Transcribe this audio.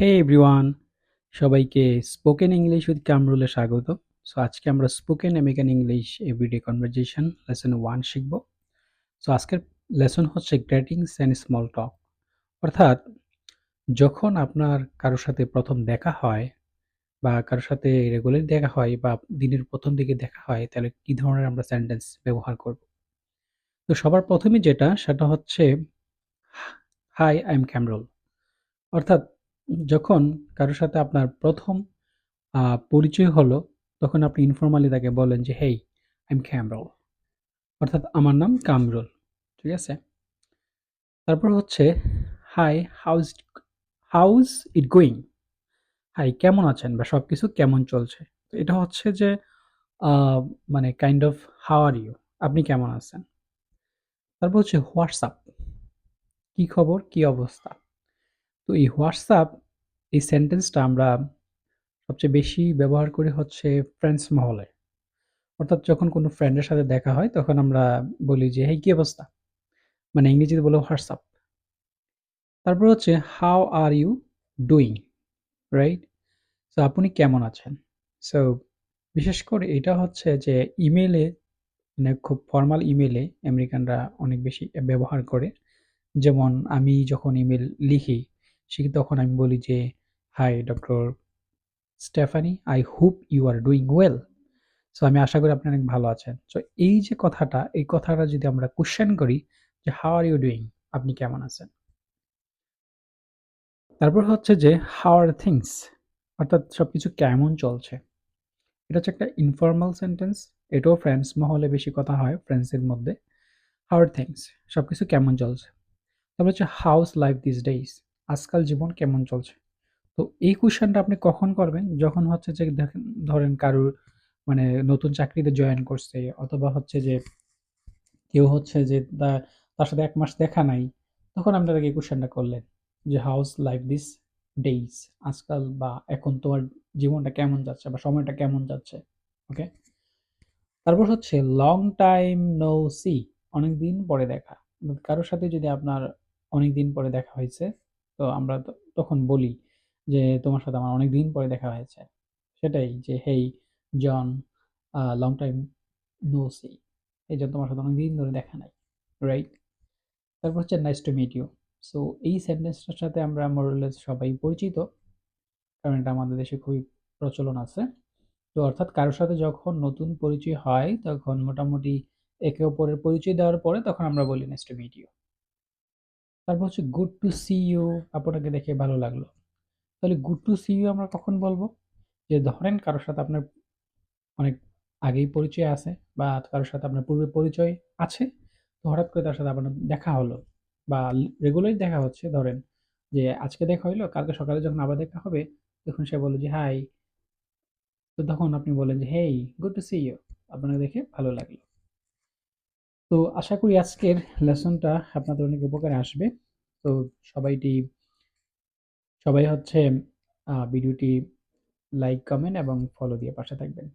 হে everyone, সবাইকে spoken English with কামরুলে স্বাগত। সো আজকে আমরা spoken American English everyday conversation lesson 1 শিখব। সো আজকের লেসন হচ্ছে গ্রিটিংস অ্যান্ড স্মল টক। অর্থাৎ যখন আপনার কারোর সাথে প্রথম দেখা হয় বা কারোর সাথে রেগুলার দেখা হয় বা দিনের প্রথম দিকে দেখা হয়, তাহলে কি ধরনের আমরা সেন্টেন্স ব্যবহার করব? তো সবার প্রথমে যেটা সেটা হচ্ছে হাই, আই এম কামরুল। অর্থাৎ যখন কারোর সাথে আপনার প্রথম পরিচয় হলো, তখন আপনি ইনফর্মালি তাকে বলেন যে, "হেই, আই এম কামরুল।" অর্থাৎ আমার নাম কামরুল। ঠিক আছে? তারপর হচ্ছে, "hi, how's it going?" Hi, কেমন আছেন? বা সবকিছু কেমন চলছে? তো এটা হচ্ছে যে আ মানে kind of how are you? আপনি কেমন আছেন? তারপর হচ্ছে হোয়াটস আপ? কি খবর? কি অবস্থা? তো এই হোয়াটস আপ এই সেন্টেন্সটা আমরা সবচেয়ে বেশি ব্যবহার করি হচ্ছে ফ্রেন্ডস মহলে। অর্থাৎ যখন কোনো ফ্রেন্ডের সাথে দেখা হয় তখন আমরা বলি যে, "হেই, কি অবস্থা?" মানে ইংরেজিতে বলে হোয়াটসঅ্যাপ। তারপর হচ্ছে how are you doing, right? So আপনি কেমন আছেন? সো বিশেষ করে এটা হচ্ছে যে ইমেইলে, মানে খুব ফরমাল ইমেইলে আমেরিকানরা অনেক বেশি ব্যবহার করে। যেমন আমি যখন ইমেইল লিখি তখন আমি বলি যে, "hi doctor Stephanie, I hope you are doing well." So আমি আশা করি আপনি অনেক ভালো আছেন। সো এই যে কথাটা, এই কথাটা যদি আমরা কোয়েশ্চেন করি যে, "হাউ আর ইউ ডুইং?" আপনি কেমন আছেন? তারপর হচ্ছে যে, "হাউ আর থিংস?" অর্থাৎ সবকিছু কেমন চলছে? এটা হচ্ছে একটা ইনফর্মাল সেন্টেন্স। এটাও ফ্রেন্ডস মহলে বেশি কথা হয়, ফ্রেন্ডসের মধ্যে। "How are things?" সবকিছু কেমন চলছে? তারপর হচ্ছে, "হাউস লাইফ দিস ডেইজ?" আজকাল জীবন কেমন চলছে? তো এই কোয়েশ্চেনটা আপনি কখন করবেন? যখন হচ্ছে যে দেখেন, ধরেন কারোর মানে নতুন চাকরিতে জয়েন করছে, অথবা হচ্ছে যে কেউ হচ্ছে যে তার সাথে ১ মাস দেখা নাই। তখন আপনি তাকে এই কোয়েশ্চেনটা করলেন যে, "হাউস লাইফ দিস ডেইজ?" আজকাল বা এখন তোমার জীবনটা কেমন যাচ্ছে বা সময়টা কেমন যাচ্ছে? ওকে? তারপর হচ্ছে লং টাইম নো সি, অনেকদিন পরে দেখা। কারো সাথে যদি আপনার অনেকদিন পরে দেখা হয়েছে, তো আমরা তখন বলি যে, "তোমার সাথে আমার অনেকদিন পরে দেখা হয়েছে।" সেটাই যে, "হেই জন, লং টাইম নো সি।" এই যে তোমার সাথে অনেকদিন ধরে দেখা নাই। রাইট? তারপর হচ্ছে nice to meet you. So এই সেন্টেন্সটার সাথে আমরা মোরলেস সবাই পরিচিত। কারণ এটা আমাদের দেশে খুবই প্রচলন আছে। তো অর্থাৎ কারো সাথে যখন নতুন পরিচয় হয়, তখন মোটামুটি একে অপরের পরিচয় দেওয়ার পরে তখন আমরা বলি নাইস টু মিট ইউ। তারপর হচ্ছে গুড টু সি ইউ, আপনাকে দেখে ভালো লাগলো। তাহলে গুড টু সি ইউ আমরা কখন বলবো? যে ধরেন কারো সাথে আপনার অনেক আগেই পরিচয় আছে, বা কারো সাথে আপনার পূর্বে পরিচয় আছে। তো হঠাৎ করে তার সাথে আপনার দেখা হলো বা রেগুলারই দেখা হচ্ছে, ধরেন যে আজকে দেখা হইলো, কালকে সকালে যখন আবার দেখা হবে, তখন সে বলল যে হাই। তো তখন আপনি বলেন যে, "হেই, গুড টু সি ইউ।" আপনাকে দেখে ভালো লাগলো। তো আশা করি আজকের লেসনটা আপনাদের অনেক উপকারে আসবে। তো সবাইটি সবাই হচ্ছে ভিডিওটি লাইক, কমেন্ট এবং ফলো দিয়ে পাশে থাকবেন।